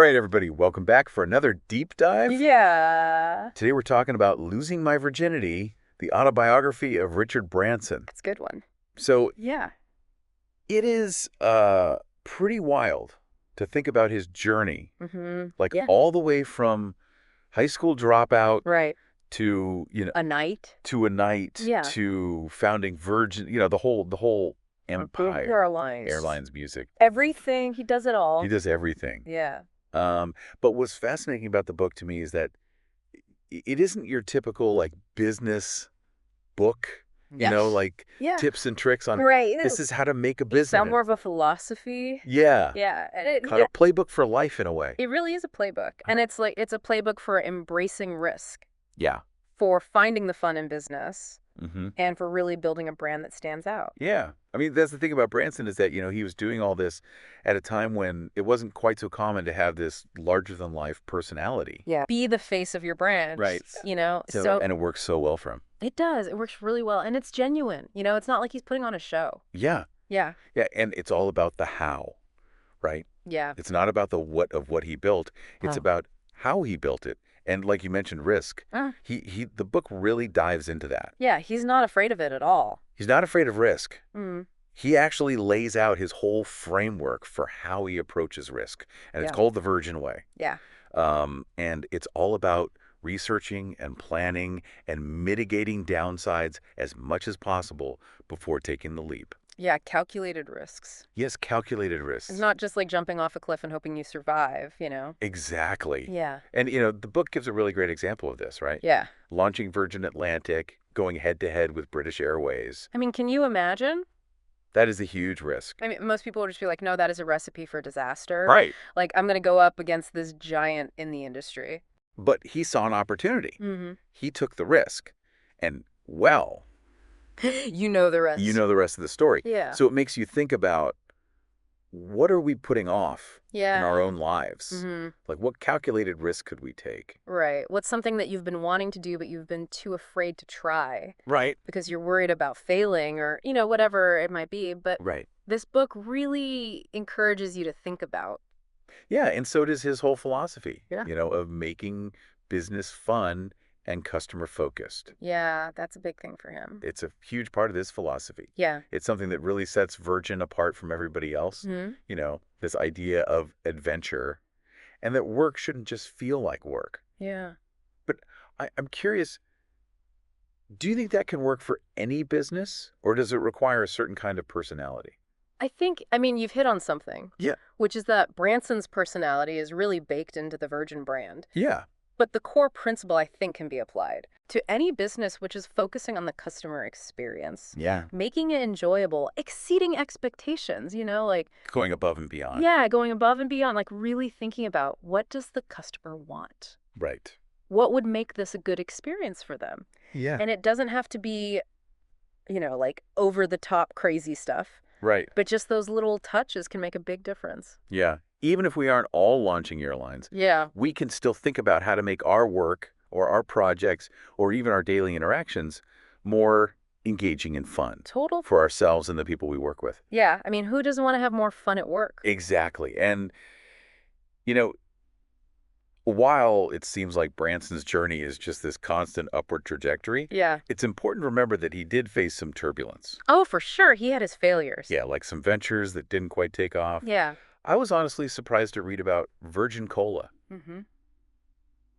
All right, everybody, welcome back for another deep dive. Yeah. Today we're talking about Losing My Virginity, the autobiography of Richard Branson. It's a good one. So Yeah. it is pretty wild to think about his journey, like Yeah. all the way from high school dropout Right. to, A night. to a night Yeah. to founding Virgin, the whole empire, Airlines. airlines music. Everything. He does it all. He does everything. Yeah. But what's fascinating about the book to me is that it isn't your typical like business book, Yes. like Yeah. tips and tricks on Right. this is how to make a It's business. more of a philosophy. Yeah. Yeah. And Kind of playbook for life in a way. it really is a playbook. And it's a playbook for embracing risk, Yeah. for finding the fun in business, Mm-hmm. and for really building a brand that stands out. Yeah. I mean, that's the thing about Branson is that, he was doing all this at a time when it wasn't quite so common to have this larger-than-life personality. Yeah. Be the face of your brand. Right. And it works so well for him. It does. It works really well. And it's genuine. It's not like he's putting on a show. Yeah. Yeah. Yeah, and it's all about the how, right? Yeah. It's not about the what of what he built. It's Oh. about how he built it. And like you mentioned, risk. The book really dives into that. Yeah, he's not afraid of it at all. He's not afraid of risk. Mm. He actually lays out his whole framework for how he approaches risk. And it's Yeah. called the Virgin Way. Yeah. And it's all about researching and planning and mitigating downsides as much as possible before taking the leap. Yeah, calculated risks. Yes, calculated risks. It's not just like jumping off a cliff and hoping you survive, Exactly. Yeah. And, the book gives a really great example of this, right? Yeah. Launching Virgin Atlantic, going head-to-head with British Airways. I mean, can you imagine? That is a huge risk. I mean, most people would just be like, no, that is a recipe for disaster. Right. Like, I'm going to go up against this giant in the industry. But he saw an opportunity. Mm-hmm. He took the risk. And, well, You know the rest. you know the rest of the story. Yeah. So it makes you think about what are we putting off in Yeah. our own lives? Mm-hmm. Like, what calculated risk could we take? Right. What's something that you've been wanting to do, but you've been too afraid to try Right. because you're worried about failing or, whatever it might be. But Right. this book really encourages you to think about. Yeah, and so does his whole philosophy, Yeah. of making business fun and customer-focused. Yeah, that's a big thing for him. It's a huge part of this philosophy. Yeah. It's something that really sets Virgin apart from everybody else. Mm-hmm. This idea of adventure and that work shouldn't just feel like work. Yeah. But I'm curious, do you think that can work for any business or does it require a certain kind of personality? I mean, you've hit on something. Yeah. Which is that Branson's personality is really baked into the Virgin brand. Yeah. But the core principle, I think, can be applied to any business which is focusing on the customer experience. Yeah. Making it enjoyable, exceeding expectations, like, Going above and beyond. yeah, going above and beyond, like really thinking about what does the customer want? Right. What would make this a good experience for them? Yeah. And it doesn't have to be, like over the top crazy stuff. Right. But just those little touches can make a big difference. Yeah. Even if we aren't all launching airlines, Yeah. we can still think about how to make our work or our projects or even our daily interactions more engaging and fun Total. for ourselves and the people we work with. Yeah. I mean, who doesn't want to have more fun at work? Exactly. And, while it seems like Branson's journey is just this constant upward trajectory, Yeah. it's important to remember that he did face some turbulence. Oh, for sure. He had his failures. Yeah, like some ventures that didn't quite take off. Yeah. I was honestly surprised to read about Virgin Cola, Mm-hmm.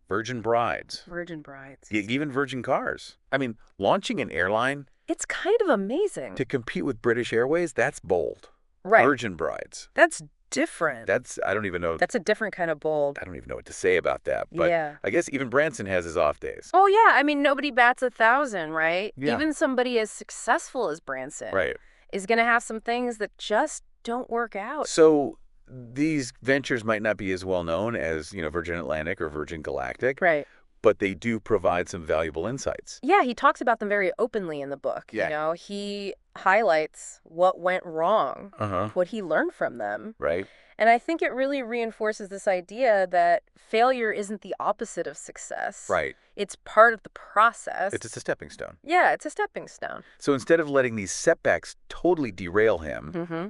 Virgin Brides, Virgin Brides. even Virgin Cars. I mean, launching an airline It's kind of amazing. to compete with British Airways, that's bold. Right. Virgin Brides. That's different. I don't even know. That's a different kind of bold. I don't even know what to say about that. But Yeah. I guess even Branson has his off days. Oh, yeah. I mean, nobody bats 1,000, right? Yeah. Even somebody as successful as Branson Right. is going to have some things that just don't work out. So these ventures might not be as well known as, Virgin Atlantic or Virgin Galactic, Right. but they do provide some valuable insights. Yeah, he talks about them very openly in the book. Yeah. He highlights what went wrong, Uh-huh. what he learned from them. Right. And I think it really reinforces this idea that failure isn't the opposite of success. Right. It's part of the process. It's just a stepping stone. Yeah, it's a stepping stone. So instead of letting these setbacks totally derail him, Mm-hmm.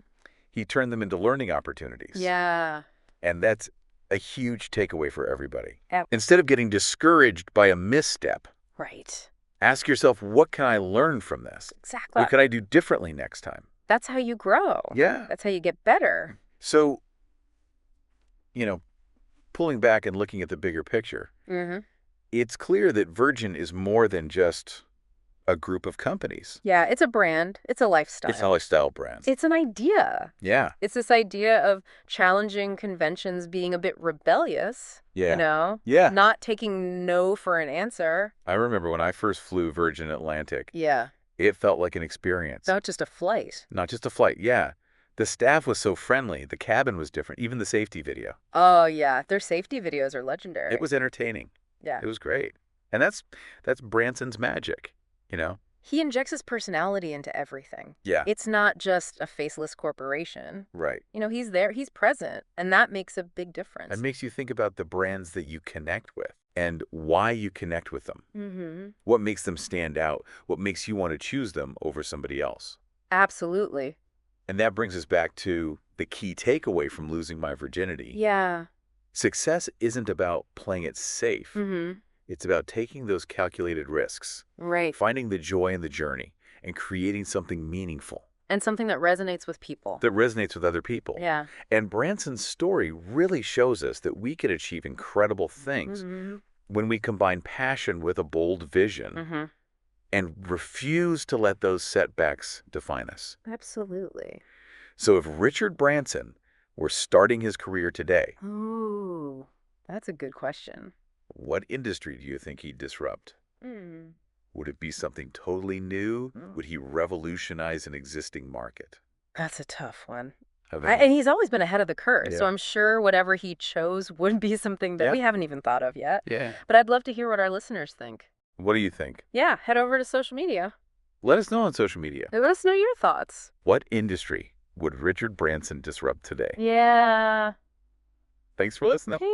he turned them into learning opportunities. Yeah. And that's a huge takeaway for everybody. Yep. Instead of getting discouraged by a misstep, Right. ask yourself, what can I learn from this? Exactly. What can I do differently next time? That's how you grow. Yeah. That's how you get better. So, pulling back and looking at the bigger picture, Mm-hmm. it's clear that Virgin is more than just a group of companies. Yeah, it's a brand. It's a lifestyle. It's a lifestyle brand. It's an idea. Yeah. It's this idea of challenging conventions, being a bit rebellious, Yeah. Yeah. not taking no for an answer. I remember when I first flew Virgin Atlantic, Yeah. it felt like an experience. Not just a flight. Not just a flight. Yeah. The staff was so friendly. The cabin was different. Even the safety video. Oh, yeah. Their safety videos are legendary. It was entertaining. Yeah. It was great. And that's Branson's magic, He injects his personality into everything. Yeah. It's not just a faceless corporation. Right. He's there, he's present, and that makes a big difference. It makes you think about the brands that you connect with and why you connect with them. Mm-hmm. What makes them stand out? What makes you want to choose them over somebody else? Absolutely. And that brings us back to the key takeaway from Losing My Virginity. Yeah. Success isn't about playing it safe. Mm-hmm. It's about taking those calculated risks, Right. finding the joy in the journey, and creating something meaningful And something that resonates with people. that resonates with other people. Yeah. And Branson's story really shows us that we can achieve incredible things Mm-hmm. when we combine passion with a bold vision Mm-hmm. and refuse to let those setbacks define us. Absolutely. So if Richard Branson were starting his career today, Ooh, that's a good question. what industry do you think he'd disrupt? Mm. Would it be something totally new? Would he revolutionize an existing market? That's a tough one. Have And he's always been ahead of the curve, so Yeah. I'm sure whatever he chose would be something that Yeah. we haven't even thought of yet. Yeah. But I'd love to hear what our listeners think. What do you think? Yeah, head over to social media. Let us know on social media. Let us know your thoughts. What industry would Richard Branson disrupt today? Yeah. Thanks for listening. Hey,